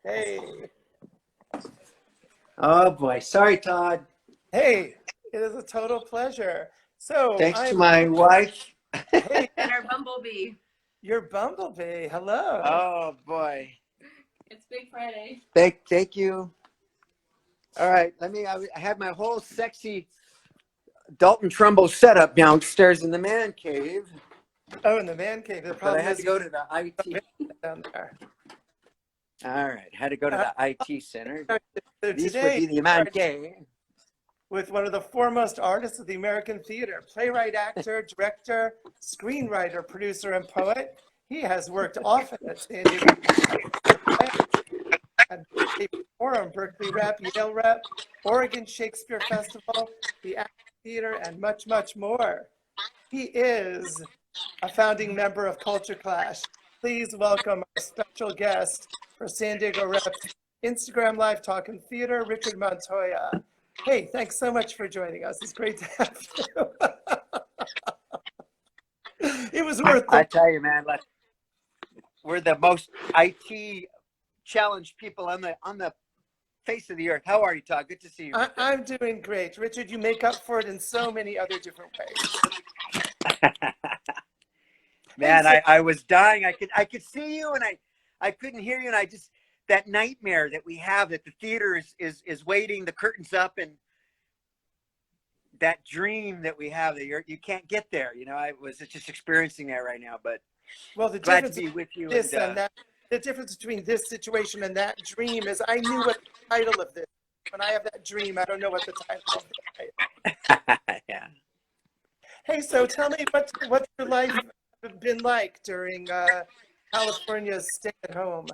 Hey, Oh boy, sorry, Todd. hey, it is a total pleasure. So Thanks to I'm, my wife. hey, And our bumblebee. you're Bumblebee. Hello. Oh boy, It's Big Friday. thank you. All right, I have my whole sexy Dalton Trumbo setup downstairs in the man cave, Oh, in the man cave. The but I problem had is to you go to the IT. can't down there. All right, had to go to Uh, the IT center. so This would today be the we man are cave. with one of the foremost artists of the American theater, playwright, actor, director, screenwriter, producer, and poet. He has worked often at San Diego at Berkeley Forum, Berkeley Rep, Yale Rep, Oregon Shakespeare Festival, the Acting Theater, and much, much more. He is a founding member of Culture Clash. Please welcome our special guest for San Diego Reps Instagram Live Talkin' Theater, Richard Montoya. Hey, thanks so much for joining us. It's great to have you. It was worth I the tell you, man, we're the most IT challenged people on the face of the earth. How are you, Todd? Good to see you. I'm doing great. Richard, you make up for it in so many other different ways. Man, Hey, I was dying. I could see you, and I couldn't hear you, and I just that nightmare that we have that the theater is waiting, the curtains up, and that dream that we have that you can't get there. I was just experiencing that right now, but well, the glad to difference be with you. this And and that, the difference between this situation and that dream is I knew what the title of this. When I have that dream, I don't know what the title of it is. yeah. Hey, so tell me what's your life been like during California's stay at home?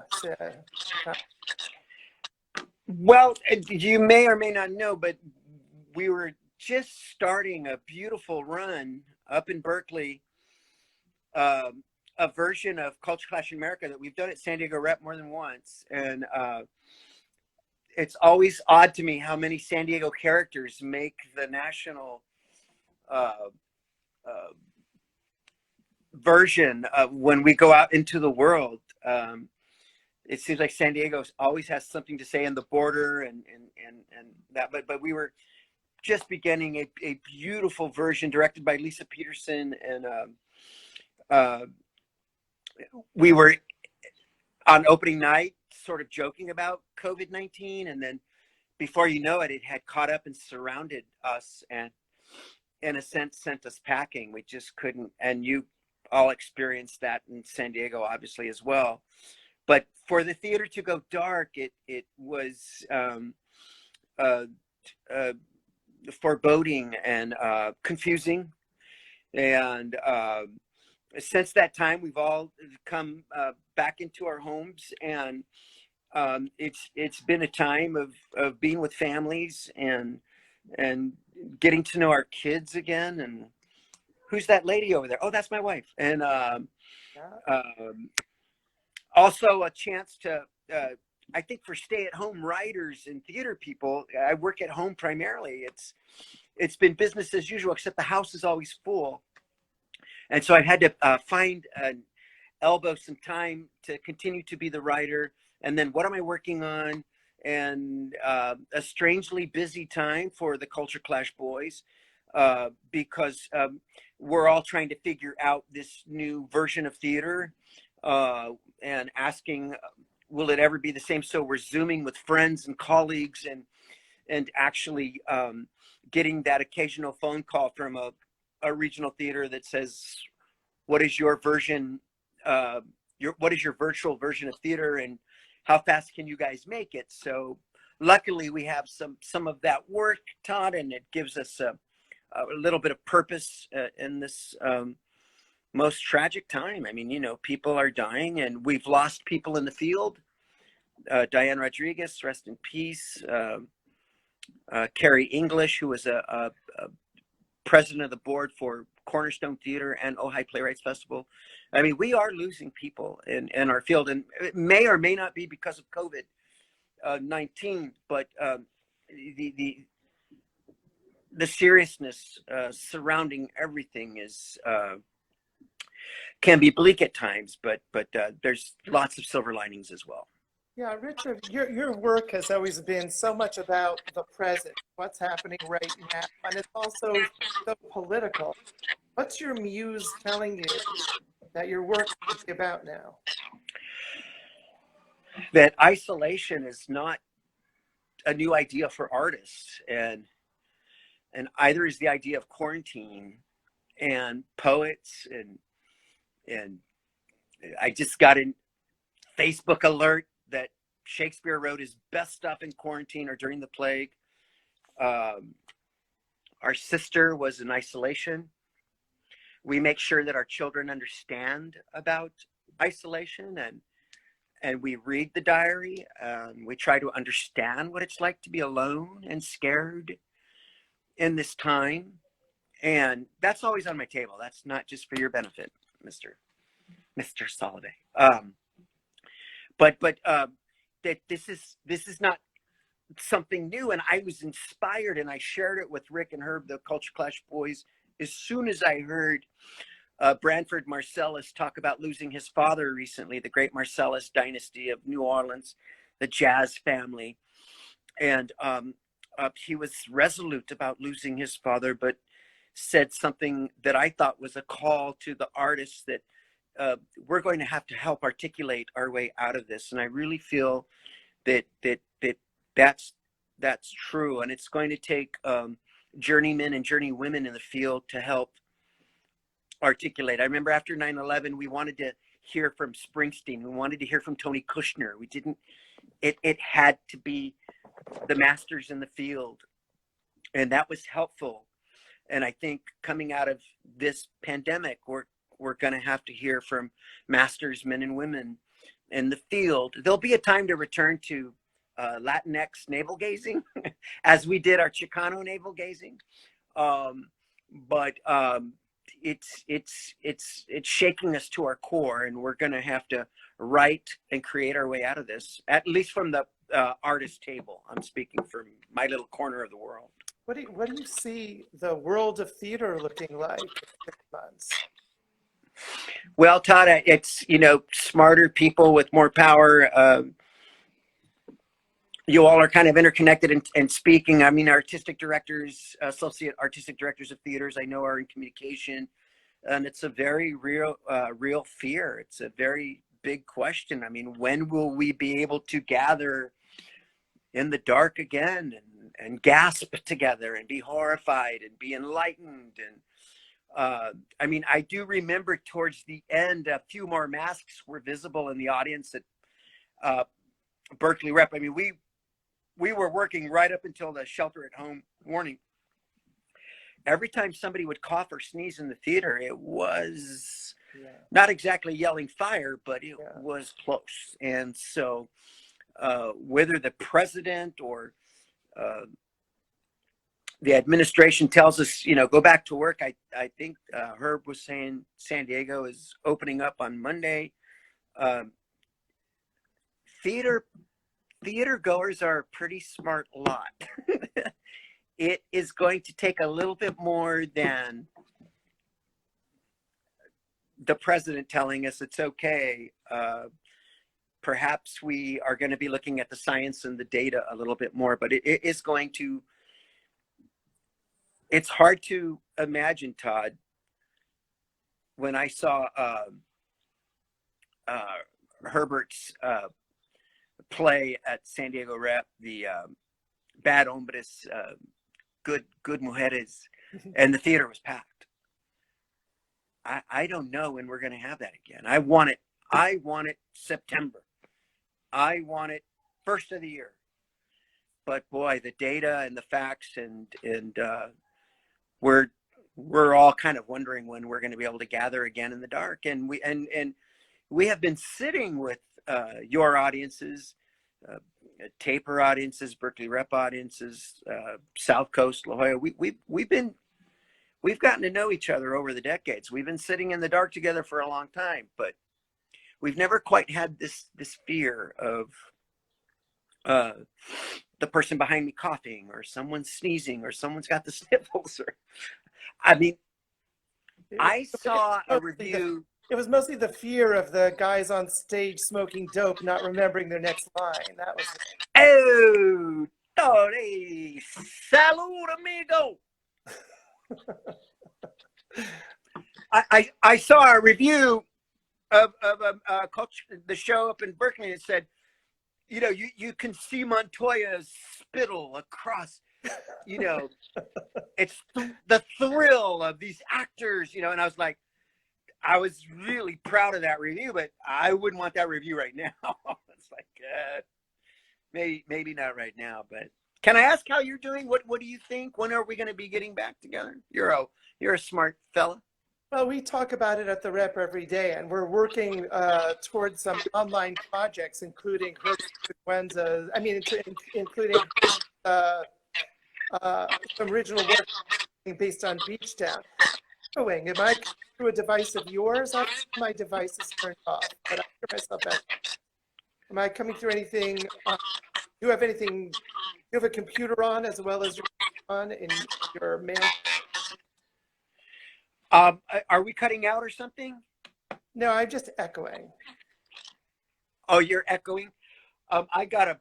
Well, you may or may not know, but we were just starting a beautiful run up in Berkeley, a version of Culture Clash in America that we've done at San Diego Rep more than once. And it's always odd to me how many San Diego characters make the national uh, uh, version of when we go out into the world. It seems like San Diego always has something to say in the border and that, but we were just beginning a beautiful version directed by Lisa Peterson, and we were on opening night sort of joking about COVID-19, and then before you know it, it had caught up and surrounded us and in a sense sent us packing. We just couldn't, and you all experienced that in San Diego obviously as well. But for the theater to go dark, it was foreboding and confusing. And since that time, we've all come back into our homes, and it's been a time of being with families and getting to know our kids again. And who's that lady over there? Oh, that's my wife. And also a chance to, I think for stay-at-home writers and theater people, I work at home primarily. It's been business as usual, except the house is always full. And so I've had to find an elbow some time to continue to be the writer. And then what am I working on? And a strangely busy time for the Culture Clash boys, because we're all trying to figure out this new version of theater, and asking, will it ever be the same? So we're Zooming with friends and colleagues, and actually getting that occasional phone call from a regional theater that says, what is your version, what is your virtual version of theater, and how fast can you guys make it? So luckily we have some of that work, Todd, and it gives us a little bit of purpose in this most tragic time. I mean, people are dying, and we've lost people in the field. Diane Rodriguez, rest in peace. Carrie English, who was a president of the board for Cornerstone Theater and Ojai Playwrights Festival. I mean, we are losing people in our field, and it may or may not be because of COVID-19, but the seriousness surrounding everything is can be bleak at times, but there's lots of silver linings as well. Yeah, Richard, your work has always been so much about the present, what's happening right now, and it's also so political. What's your muse telling you that your work should be about now? That isolation is not a new idea for artists, and either is the idea of quarantine, and poets, and I just got a Facebook alert that Shakespeare wrote his best stuff in quarantine or during the plague. Our sister was in isolation. We make sure that our children understand about isolation, and we read the diary. We try to understand what it's like to be alone and scared in this time. And that's always on my table. That's not just for your benefit, Mr. Salovey. But that this is not something new. And I was inspired, and I shared it with Rick and Herb, the Culture Clash boys, as soon as I heard Branford Marsalis talk about losing his father recently, the great Marsalis dynasty of New Orleans, the jazz family. And he was resolute about losing his father, but said something that I thought was a call to the artists that we're going to have to help articulate our way out of this. And I really feel that's true. And it's going to take journeymen and journeywomen in the field to help articulate. I remember after 9/11, we wanted to hear from Springsteen. We wanted to hear from Tony Kushner. We didn't, it had to be the masters in the field. And that was helpful. And I think coming out of this pandemic, we're going to have to hear from masters, men and women in the field. There'll be a time to return to Latinx navel gazing, as we did our Chicano navel gazing. But it's shaking us to our core, and we're going to have to write and create our way out of this, at least from the artist table. I'm speaking from my little corner of the world. What do you see the world of theater looking like in 6 months? Well, Todd, it's, smarter people with more power. You all are kind of interconnected and speaking. I mean, artistic directors, associate artistic directors of theaters, I know, are in communication, and it's a very real fear. It's a very big question. I mean, when will we be able to gather in the dark again and gasp together and be horrified and be enlightened? And I mean, I do remember towards the end, a few more masks were visible in the audience at Berkeley Rep. I mean, we were working right up until the shelter at home warning. Every time somebody would cough or sneeze in the theater, it was not exactly yelling fire, but it was close. And so whether the president or the administration tells us, go back to work. I think Herb was saying San Diego is opening up on Monday. Theater goers are a pretty smart lot. It is going to take a little bit more than the president telling us it's okay. Perhaps we are going to be looking at the science and the data a little bit more, but it is going to, it's hard to imagine, Todd, when I saw Herbert's play at San Diego Rep, the Bad Hombres, Good Mujeres, and the theater was packed. I don't know when we're going to have that again. I want it September. I want it first of the year. But boy, the data and the facts and we're all kind of wondering when we're going to be able to gather again in the dark. And we have been sitting with your audiences, Taper audiences, Berkeley Rep audiences, South Coast, La Jolla. We've gotten to know each other over the decades. We've been sitting in the dark together for a long time, but we've never quite had this fear of the person behind me coughing, or someone sneezing, or someone's got the sniffles. Or, I mean, I saw a review. It was mostly the fear of the guys on stage smoking dope, not remembering their next line. That was Oh, Toddy, salud, amigo. I saw a review of the show up in Berkeley, and it said, you know, you can see Montoya's spittle across, you know, it's the thrill of these actors, you know, and I was like, I was really proud of that review, but I wouldn't want that review right now. It's like, maybe not right now, but can I ask how you're doing? What do you think? When are we going to be getting back together? You're a smart fella. well, we talk about it at the Rep every day, and we're working towards some online projects, including her Sequenza. I mean, including some original work based on Beach Town. Am I through a device of yours? My device is turned off, but I hear myself back. Am I coming through anything? Do you have anything? Do you have a computer on as well as your on in your mail? Are we cutting out or something? No, I'm just echoing. Oh, you're echoing. I got a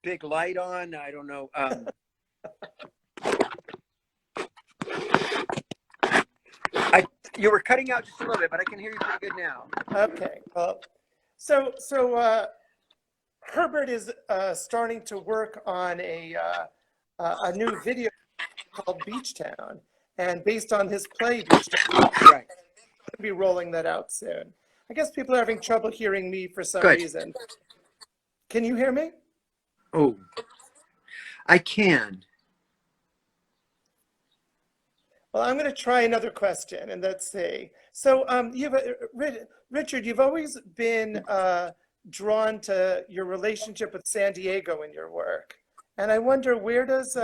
big light on. I don't know. You were cutting out just a little bit, but I can hear you pretty good now. Okay. Well, so Herbert is starting to work on a new video called Beach Town, and based on his play Beach Town, Right. I'll be rolling that out soon. I guess people are having trouble hearing me for some Good. reason. Can you hear me? Oh, I can. Well, I'm going to try another question, and let's see. So, Richard, you've always been drawn to your relationship with San Diego in your work, and I wonder where does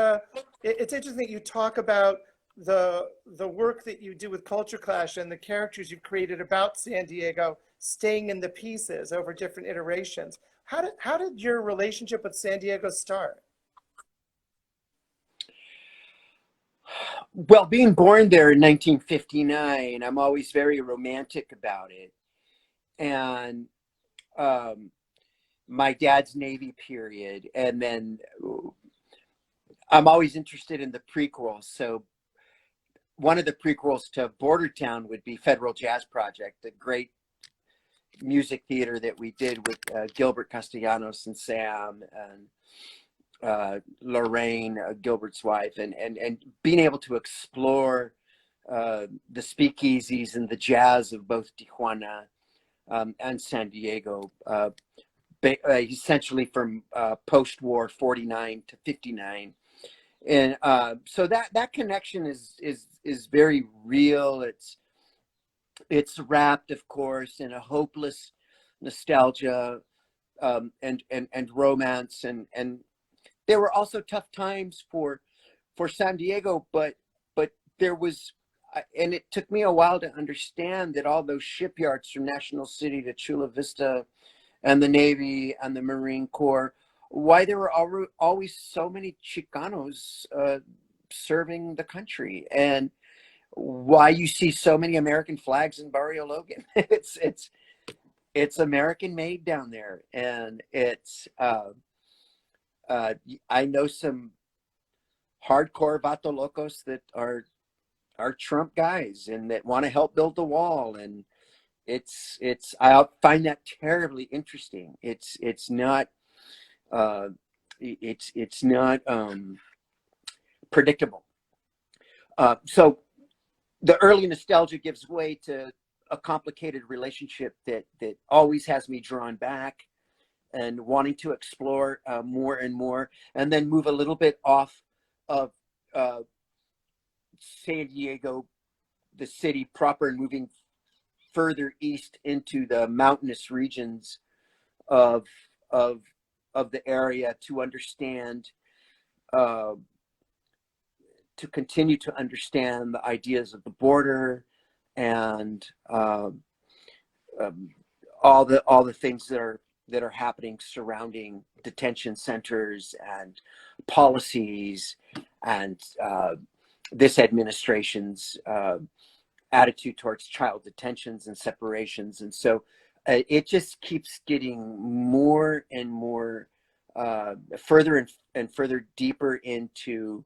it's interesting that you talk about the work that you do with Culture Clash and the characters you've created about San Diego staying in the pieces over different iterations. How did your relationship with San Diego start? Well, being born there in 1959, I'm always very romantic about it. And my dad's Navy period. And then I'm always interested in the prequels. So one of the prequels to Border Town would be Federal Jazz Project, the great music theater that we did with Gilbert Castellanos and Sam and Lorraine, Gilbert's wife, and being able to explore the speakeasies and the jazz of both Tijuana and San Diego, essentially from post-war 49 to 59. And so that connection is very real. It's wrapped, of course, in a hopeless nostalgia and romance, and there were also tough times for San Diego, but there was, and it took me a while to understand that all those shipyards from National City to Chula Vista and the Navy and the Marine Corps, why there were always so many Chicanos serving the country, and why you see so many American flags in Barrio Logan. It's American made down there, and it's I know some hardcore vato locos that are Trump guys and that want to help build the wall, and I find that terribly interesting. It's not predictable. So the early nostalgia gives way to a complicated relationship that always has me drawn back and wanting to explore more and more, and then move a little bit off of San Diego, the city proper, and moving further east into the mountainous regions of the area to understand, to continue to understand the ideas of the border and all the things that are happening surrounding detention centers and policies and this administration's attitude towards child detentions and separations. And so it just keeps getting more and more further and further deeper into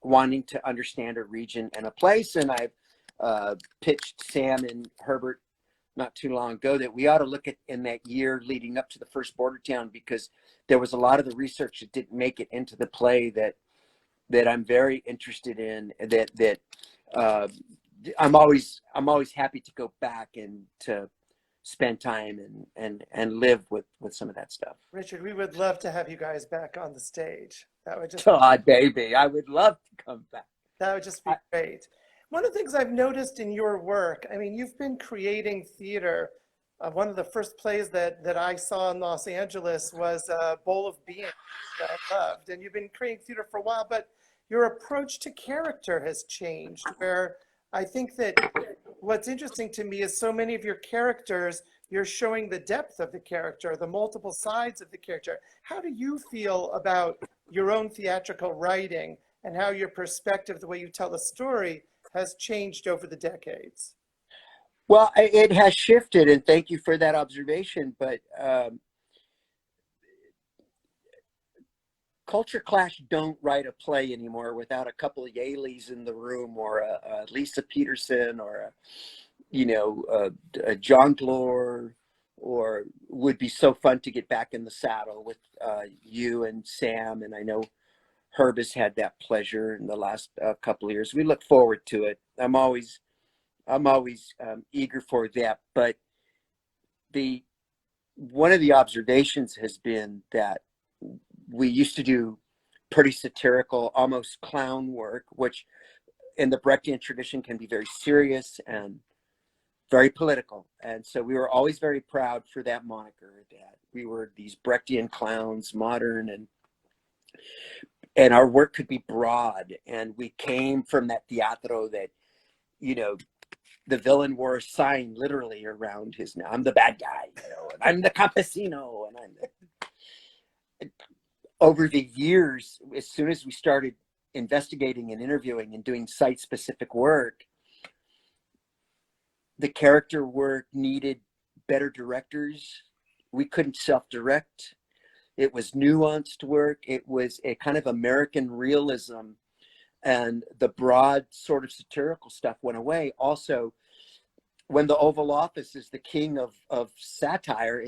wanting to understand a region and a place. And I've pitched Sam and Herbert not too long ago that we ought to look at in that year leading up to the first border town, because there was a lot of the research that didn't make it into the play that I'm very interested in, that I'm always happy to go back and to spend time and live with some of that stuff. Richard, we would love to have you guys back on the stage. That would just Todd, baby, I would love to come back. That would just be great. One of the things I've noticed in your work, I mean, you've been creating theater. One of the first plays that I saw in Los Angeles was Bowl of Beans that I loved. And you've been creating theater for a while, but your approach to character has changed, where I think that what's interesting to me is so many of your characters, you're showing the depth of the character, the multiple sides of the character. How do you feel about your own theatrical writing and how your perspective, the way you tell the story, has changed over the decades? Well, it has shifted, and thank you for that observation. But Culture Clash don't write a play anymore without a couple of Yaleys in the room, or a Lisa Peterson, or a John Glor, or would be so fun to get back in the saddle with you and Sam. And I know Herb has had that pleasure in the last couple of years. We look forward to it. I'm always eager for that. But one of the observations has been that we used to do pretty satirical, almost clown work, which in the Brechtian tradition can be very serious and very political. And so we were always very proud for that moniker, that we were these Brechtian clowns, modern, and our work could be broad. And we came from that teatro that, the villain wore a sign literally around his name. I'm the bad guy, and I'm the campesino, and over the years, as soon as we started investigating and interviewing and doing site-specific work, the character work needed better directors. We couldn't self-direct. It was nuanced work. It was a kind of American realism, and the broad sort of satirical stuff went away. Also, when the Oval Office is the king of satire,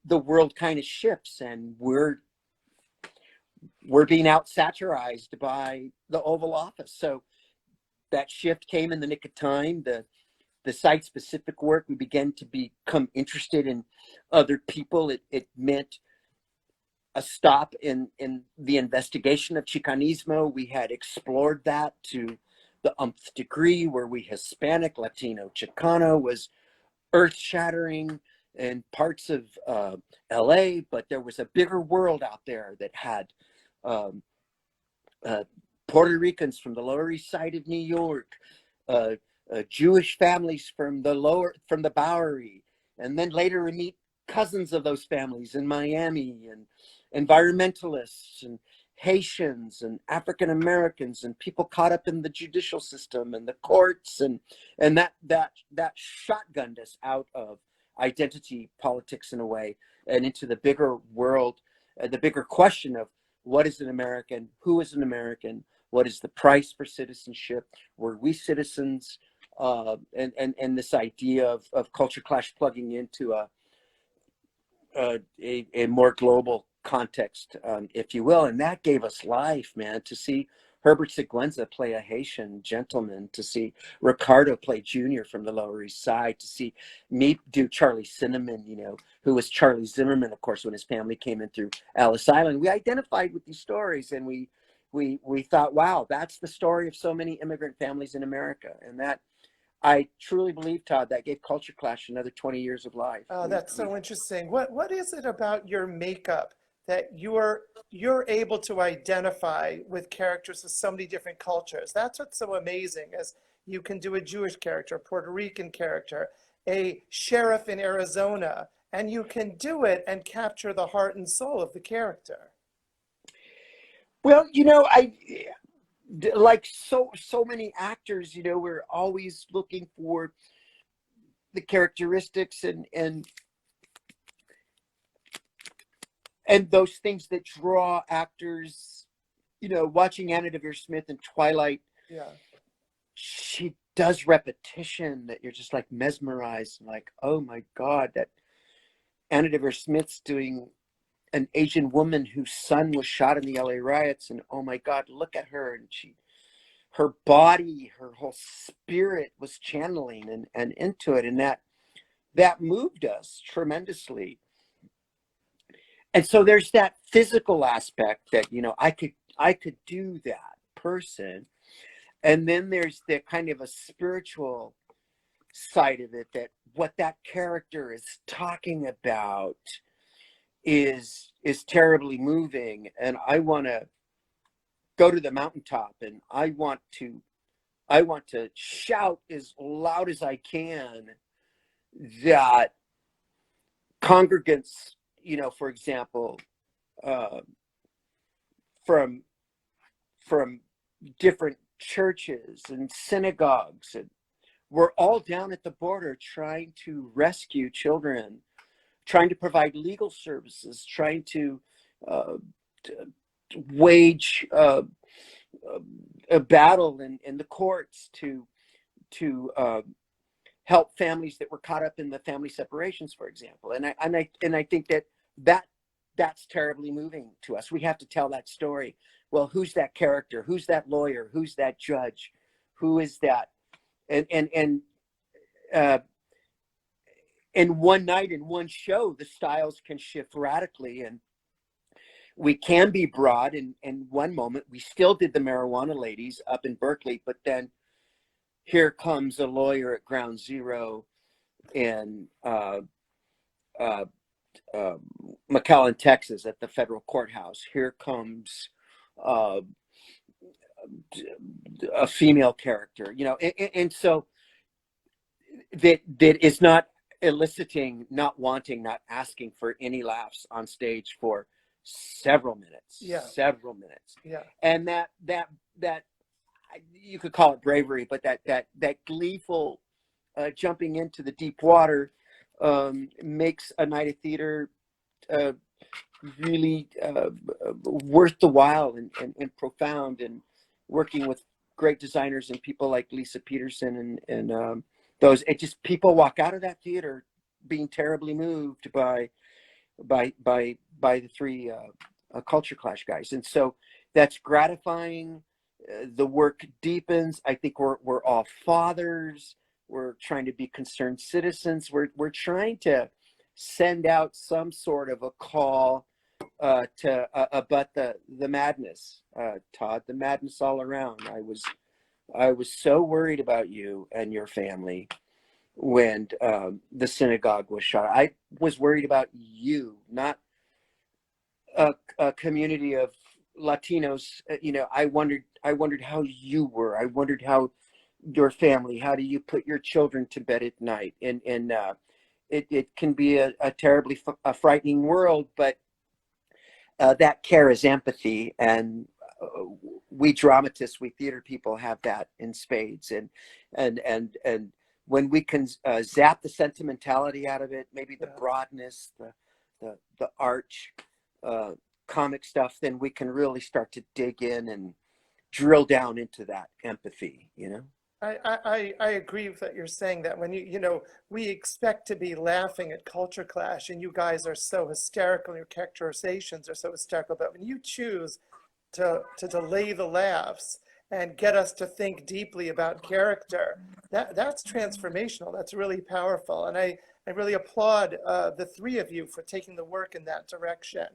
the world kind of shifts, and we're being out satirized by the Oval Office. So that shift came in the nick of time. The site-specific work, we began to become interested in other people. It meant a stop in the investigation of Chicanismo. We had explored that to the umpth degree, where Hispanic, Latino, Chicano was earth-shattering in parts of LA, but there was a bigger world out there that had Puerto Ricans from the Lower East Side of New York, Jewish families from the Bowery, and then later we meet cousins of those families in Miami, and environmentalists, and Haitians, and African Americans, and people caught up in the judicial system and the courts, and that shotgunned us out of identity politics in a way, and into the bigger world, the bigger question of what is an American, who is an American, what is the price for citizenship, were we citizens, and this idea of Culture Clash plugging into a more global context, if you will. And that gave us life, man, to see Herbert Sequenza play a Haitian gentleman, to see Ricardo play Junior from the Lower East Side, to see me do Charlie Cinnamon, who was Charlie Zimmerman, of course, when his family came in through Ellis Island. We identified with these stories, and we thought, wow, that's the story of so many immigrant families in America. And that, I truly believe, Todd, that gave Culture Clash another 20 years of life. Oh, that's so interesting. What is it about your makeup that you're able to identify with characters of so many different cultures? That's what's so amazing, is you can do a Jewish character, a Puerto Rican character, a sheriff in Arizona, and you can do it and capture the heart and soul of the character. Well, like so many actors, you know, we're always looking for the characteristics and those things that draw actors. You know, watching Anna Devere Smith in Twilight, Yeah. she does repetition that you're just like mesmerized, like, oh my God, that Anna Devere Smith's doing an Asian woman whose son was shot in the LA riots, and oh my God, look at her. And her body, her whole spirit was channeling and into it. And that moved us tremendously. And so there's that physical aspect that, you know, I could do that person. And then there's the kind of a spiritual side of it, that what that character is talking about is terribly moving. And I want to go to the mountaintop, and I want to shout as loud as I can that congregants, you know, for example, from different churches and synagogues, and we're all down at the border trying to rescue children, trying to provide legal services, trying to wage a battle in the courts to help families that were caught up in the family separations, for example. And I think that's terribly moving to us. We have to tell that story. Well, who's that character? Who's that lawyer? Who's that judge? Who is that? And in one night, in one show, the styles can shift radically, and we can be broad. In one moment, we still did the marijuana ladies up in Berkeley, but then here comes a lawyer at Ground Zero in McAllen, Texas, at the federal courthouse. Here comes a female character, you know, and so that is not eliciting, not wanting, not asking for any laughs on stage for several minutes. Yeah. Several minutes. Yeah. And that you could call it bravery, but that gleeful jumping into the deep water makes a night of theater really worth the while and profound. And working with great designers and people like Lisa Peterson and those, it just, people walk out of that theater being terribly moved by the three Culture Clash guys. And so that's gratifying. The work deepens. I think we're all fathers. We're trying to be concerned citizens. We're trying to send out some sort of a call to abut the madness, Todd, the madness all around. I was so worried about you and your family when the synagogue was shot. I was worried about you, not a community of Latinos. You know, I wondered how you were. I wondered how your family, how do you put your children to bed at night? And it can be a terribly frightening world, but that care is empathy. And we dramatists, we theater people have that in spades. And when we can zap the sentimentality out of it, maybe the broadness, the arch, comic stuff, then we can really start to dig in and drill down into that empathy, you know? I agree with what you're saying, that when you know, we expect to be laughing at Culture Clash, and you guys are so hysterical, your characterizations are so hysterical, but when you choose to delay the laughs and get us to think deeply about character, that's transformational. That's really powerful. And I really applaud the three of you for taking the work in that direction.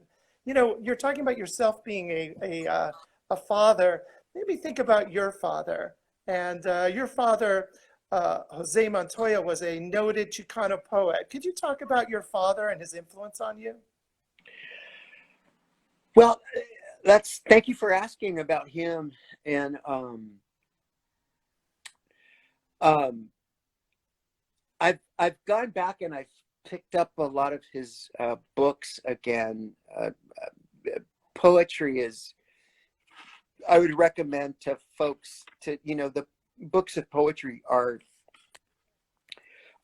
You know, you're talking about yourself being a father. Maybe think about your father. And your father, Jose Montoya, was a noted Chicano poet. Could you talk about your father and his influence on you? Well, thank you for asking about him. And I've gone back and I've picked up a lot of his books again. Poetry is I would recommend to folks to, the books of poetry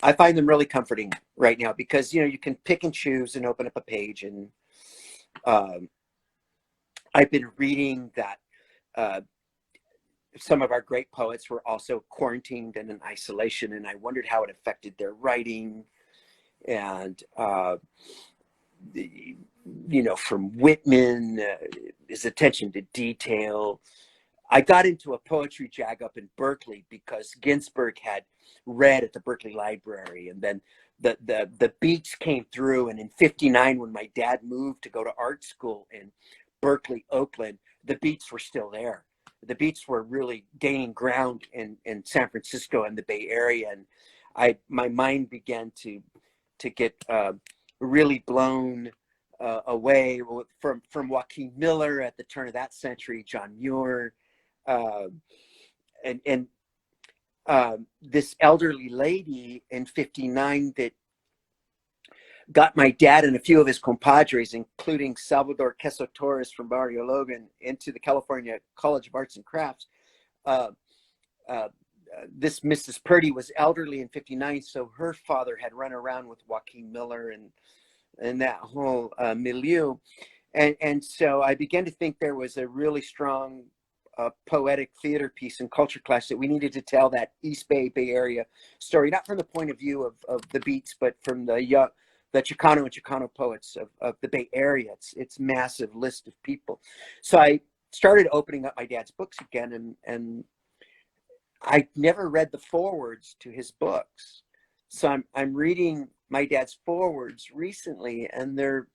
I find them really comforting right now because, you can pick and choose and open up a page. And I've been reading that some of our great poets were also quarantined and in isolation. And I wondered how it affected their writing. And, from Whitman, his attention to detail. I got into a poetry jag up in Berkeley because Ginsberg had read at the Berkeley Library, and then the beats came through. And in '59, when my dad moved to go to art school in Berkeley, Oakland, the beats were still there. The beats were really gaining ground in San Francisco and the Bay Area, and my mind began to get really blown away from Joaquin Miller at the turn of that century, John Muir. And this elderly lady in '59 that got my dad and a few of his compadres, including Salvador Queso Torres from Barrio Logan, into the California College of Arts and Crafts. This Mrs. Purdy was elderly in '59, so her father had run around with Joaquin Miller and that whole milieu. And so I began to think there was a really strong poetic theater piece in culture class that we needed to tell that East Bay Area story, not from the point of view of the beats, but from the Chicano and Chicano poets of the Bay Area. It's massive list of people. So I started opening up my dad's books again, and I never read the forewords to his books. So I'm reading my dad's forewords recently, and they're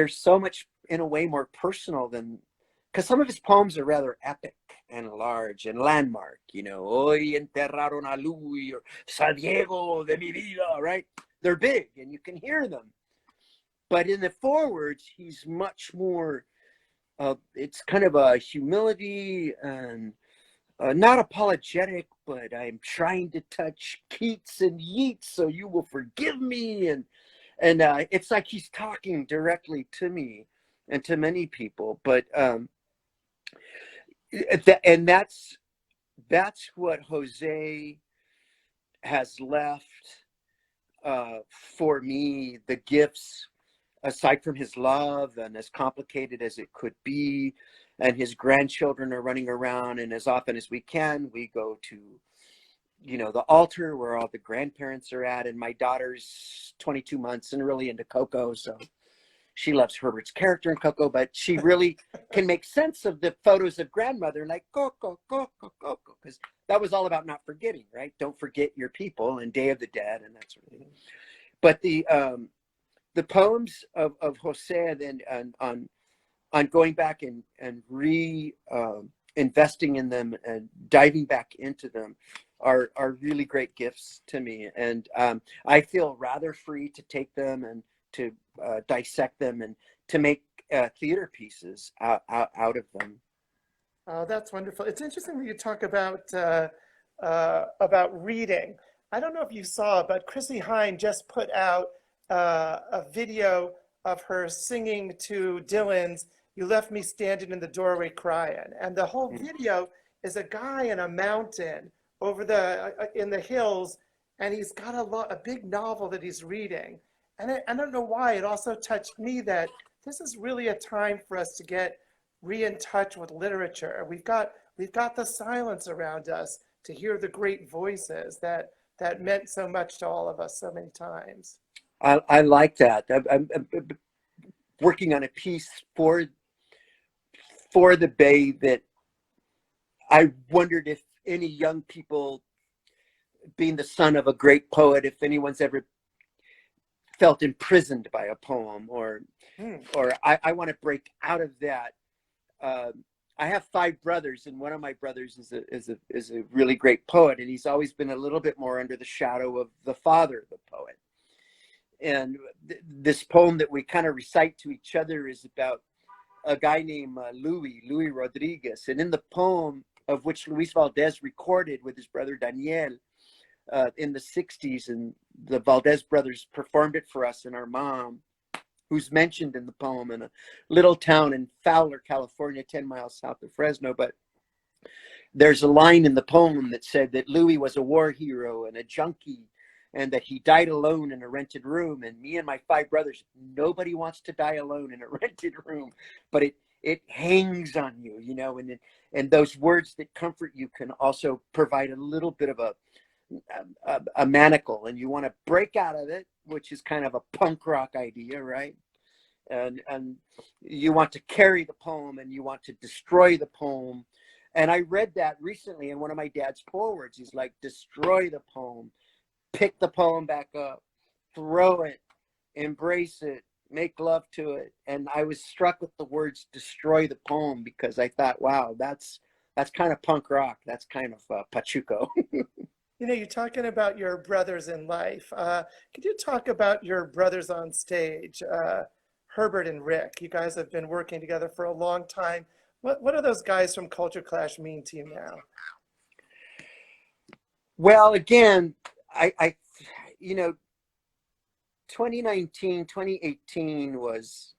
so much, in a way, more personal than, because some of his poems are rather epic and large and landmark, Hoy enterraron a Louis or San Diego de mi vida, right? They're big and you can hear them. But in the forewords, he's much more, it's kind of a humility and not apologetic, but I'm trying to touch Keats and Yeats so you will forgive me. And it's like he's talking directly to me and to many people. But and that's what Jose has left for me, the gifts, aside from his love, and as complicated as it could be, and his grandchildren are running around, and as often as we can, we go to the altar where all the grandparents are at. And my daughter's 22 months and really into Coco, so she loves Herbert's character in Coco, but she really can make sense of the photos of grandmother, like Coco, Coco, Coco, because that was all about not forgetting, right? Don't forget your people and Day of the Dead and that sort of thing. But the poems of Jose then on going back and investing in them and diving back into them are really great gifts to me. And I feel rather free to take them and to dissect them and to make theater pieces out of them. Oh, that's wonderful. It's interesting when you talk about reading. I don't know if you saw, but Chrissy Hine just put out a video of her singing to Dylan's "You Left Me Standing in the Doorway Crying," and the whole video is a guy in a mountain over in the hills, and he's got a big novel that he's reading. And I don't know why, it also touched me that this is really a time for us to get in touch with literature. We've got the silence around us to hear the great voices that meant so much to all of us so many times. I like that. I'm working on a piece for the Bay that I wondered if any young people, being the son of a great poet, if anyone's ever felt imprisoned by a poem, or I want to break out of that. I have 5 brothers, and one of my brothers is a really great poet, and he's always been a little bit more under the shadow of the father, the poet. And this poem that we kind of recite to each other is about a guy named Louis Rodriguez. And in the poem, of which Luis Valdez recorded with his brother Daniel in the 60s, and the Valdez brothers performed it for us and our mom, who's mentioned in the poem in a little town in Fowler, California, 10 miles south of Fresno. But there's a line in the poem that said that Louis was a war hero and a junkie, and that he died alone in a rented room. And me and my 5 brothers, nobody wants to die alone in a rented room, but it hangs on you, you know, and those words that comfort you can also provide a little bit of a manacle, and you want to break out of it, which is kind of a punk rock idea, right? And you want to carry the poem, and you want to destroy the poem. And I read that recently in one of my dad's forewords. He's like, destroy the poem, pick the poem back up, throw it, embrace it, make love to it. And I was struck with the words destroy the poem, because I thought, wow, that's kind of punk rock. That's kind of Pachuco. You know, you're talking about your brothers in life. Could you talk about your brothers on stage, Herbert and Rick? You guys have been working together for a long time. What do those guys from Culture Clash mean to you now? Well, again, I you know, 2019, 2018 was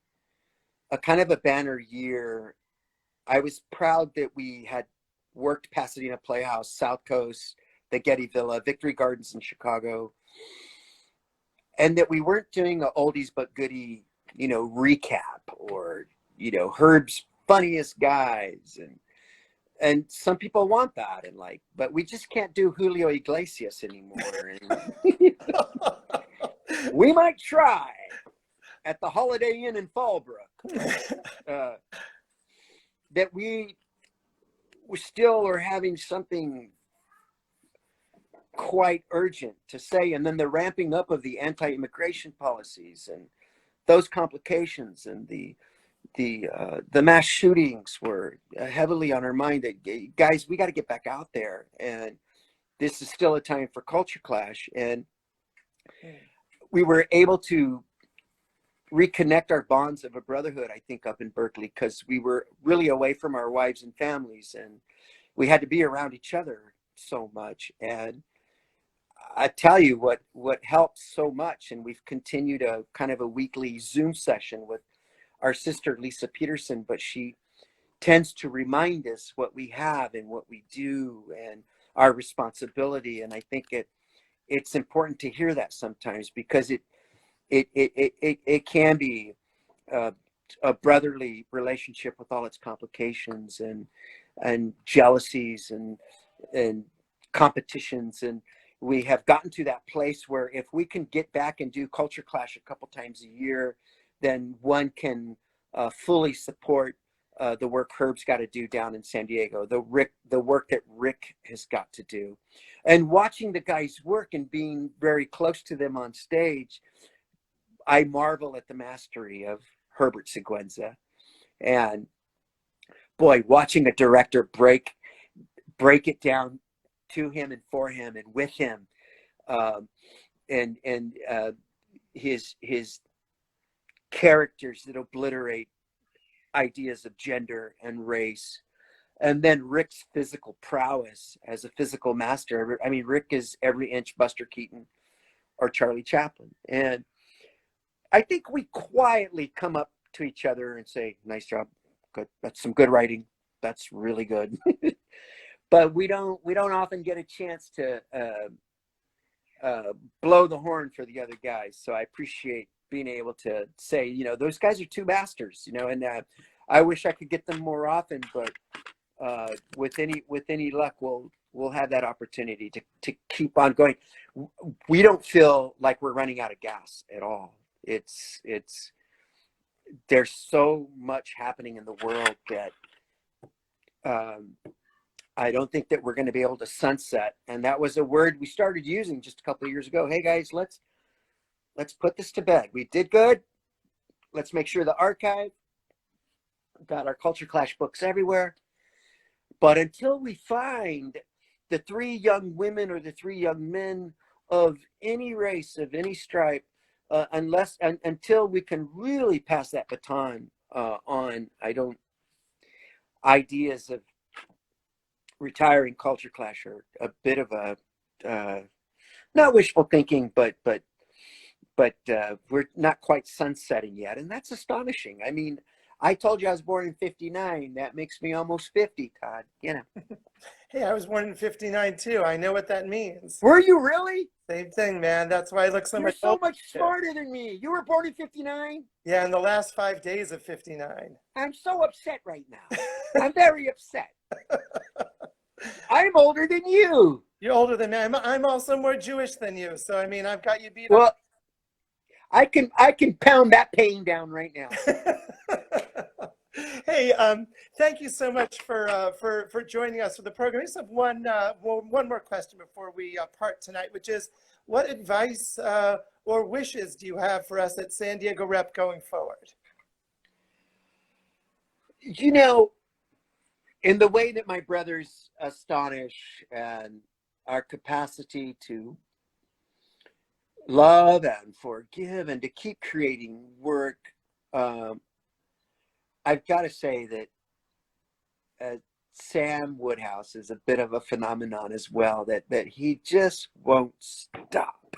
a kind of a banner year. I was proud that we had worked Pasadena Playhouse, South Coast, the Getty Villa, Victory Gardens in Chicago, and that we weren't doing a oldies but goodie, you know, recap, or, you know, Herb's funniest guys, and some people want that, and like, but we just can't do Julio Iglesias anymore. And we might try at the Holiday Inn in Fallbrook. That we still are having something quite urgent to say, and then the ramping up of the anti-immigration policies and those complications, and the mass shootings were heavily on our mind. That, guys, we got to get back out there, and this is still a time for Culture Clash. And we were able to reconnect our bonds of a brotherhood, I think, up in Berkeley, because we were really away from our wives and families, and we had to be around each other so much. And I tell you what helps so much, and we've continued a kind of a weekly Zoom session with our sister Lisa Peterson, but she tends to remind us what we have and what we do and our responsibility. And I think it's important to hear that sometimes, because it can be a brotherly relationship with all its complications and jealousies and competitions. And we have gotten to that place where if we can get back and do Culture Clash a couple times a year, then one can fully support the work Herb's got to do down in San Diego, the work that Rick has got to do. And watching the guys work and being very close to them on stage, I marvel at the mastery of Herbert Sequenza. And boy, watching a director break it down to him and for him and with him, and his characters that obliterate ideas of gender and race, and then Rick's physical prowess as a physical master. I mean, Rick is every inch Buster Keaton or Charlie Chaplin. And I think we quietly come up to each other and say, nice job, good, that's some good writing, that's really good. But we don't often get a chance to blow the horn for the other guys. So I appreciate being able to say, you know, those guys are two masters, you know, and I wish I could get them more often, but with any luck, we'll have that opportunity to keep on going. We don't feel like we're running out of gas at all. It's there's so much happening in the world that I don't think that we're going to be able to sunset. And that was a word we started using just a couple of years ago. Hey guys, let's put this to bed. We did good. Let's make sure the archive got our Culture Clash books everywhere. But until we find the 3 young women or the 3 young men of any race, of any stripe, until we can really pass that baton on, ideas of retiring Culture Clash are a bit of a not wishful thinking, but but we're not quite sunsetting yet, and that's astonishing. I mean, I told you I was born in '59. That makes me almost 50, Todd. You know. Hey, I was born in '59 too. I know what that means. Were you really? Same thing, man. That's why I look so You're much so older. much smarter than me. You were born in '59? Yeah, in the last 5 days of '59. I'm so upset right now. I'm very upset. I'm older than you. You're older than me. I'm also more Jewish than you. So, I mean, I've got you beat Well, I can pound that pain down right now. Hey, thank you so much for joining us for the program. I just have one more question before we part tonight, which is, what advice or wishes do you have for us at San Diego Rep going forward? You know, in the way that my brothers astonish and our capacity to love and forgive and to keep creating work, I've got to say that Sam Woodhouse is a bit of a phenomenon as well, that he just won't stop.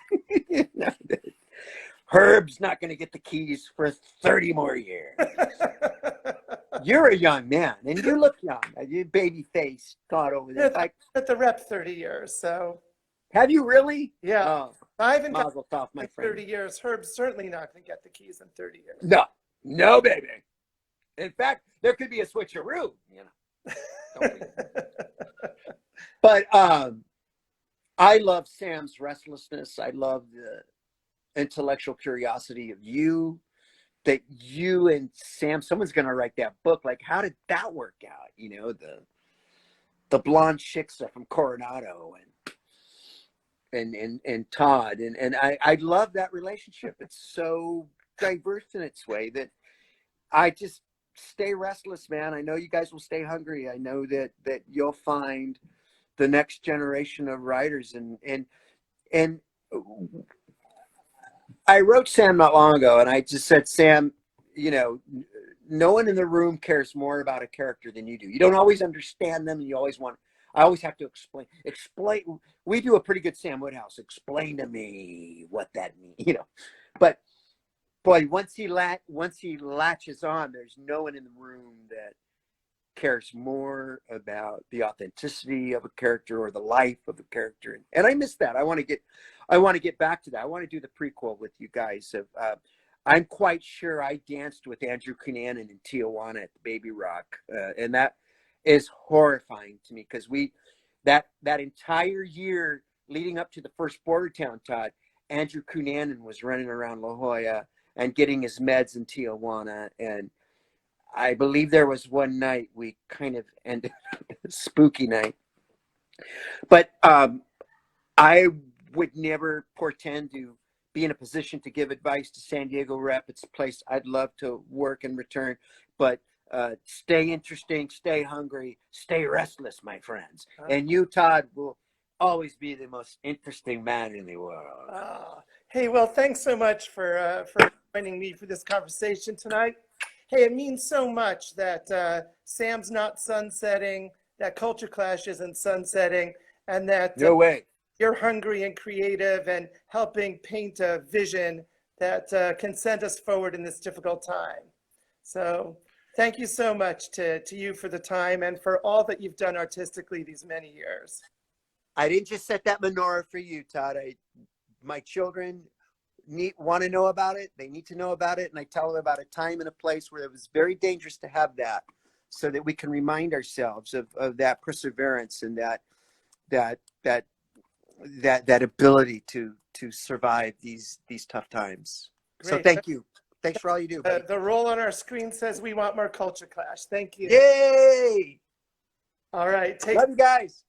You know, Herb's not going to get the keys for 30 more years. You're a young man, and you look young. You baby face, Todd over there. Like, at the Rep 30 years, so. Have you really? Yeah. Oh, I haven't got mazel tov, my friend. 30 years. Herb's certainly not going to get the keys in 30 years. No, baby. In fact, there could be a switcheroo, you know. But I love Sam's restlessness. I love the intellectual curiosity of you, that you and Sam, someone's going to write that book. Like, how did that work out? You know, the blonde chicksa from Coronado and Todd. And I love that relationship. It's so diverse in its way that I just stay restless, man. I know you guys will stay hungry. I know that you'll find the next generation of writers. And I wrote Sam not long ago, and I just said, Sam, you know, no one in the room cares more about a character than you do. You don't always understand them, and I always have to explain. We do a pretty good Sam Woodhouse. Explain to me what that means, you know. But boy, once he latches on, there's no one in the room that cares more about the authenticity of a character or the life of a character. And I miss that. I want to get back to that. I want to do the prequel with you guys. I'm quite sure I danced with Andrew Cunanan in Tijuana at the Baby Rock, and that is horrifying to me, because that entire year leading up to the first Border Town, Todd, Andrew Cunanan was running around La Jolla and getting his meds in Tijuana, and I believe there was one night we kind of ended a spooky night. But I would never portend to be in a position to give advice to San Diego Rep. It's a place I'd love to work and return. But stay interesting, stay hungry, stay restless, my friends. And you, Todd, will always be the most interesting man in the world. Hey, well, thanks so much for joining me for this conversation tonight. Hey, it means so much that Sam's not sunsetting, that Culture Clash isn't sunsetting, and that No way. You're hungry and creative and helping paint a vision that can send us forward in this difficult time. So thank you so much to you for the time and for all that you've done artistically these many years. I didn't just set that menorah for you, Todd. My children want to know about it. They need to know about it. And I tell them about a time and a place where it was very dangerous to have that, so that we can remind ourselves of that perseverance and that ability to survive these tough times. Great. So thank you. Thanks for all you do. The roll on our screen says we want more Culture Clash. Thank you. Yay! All right. Love you guys.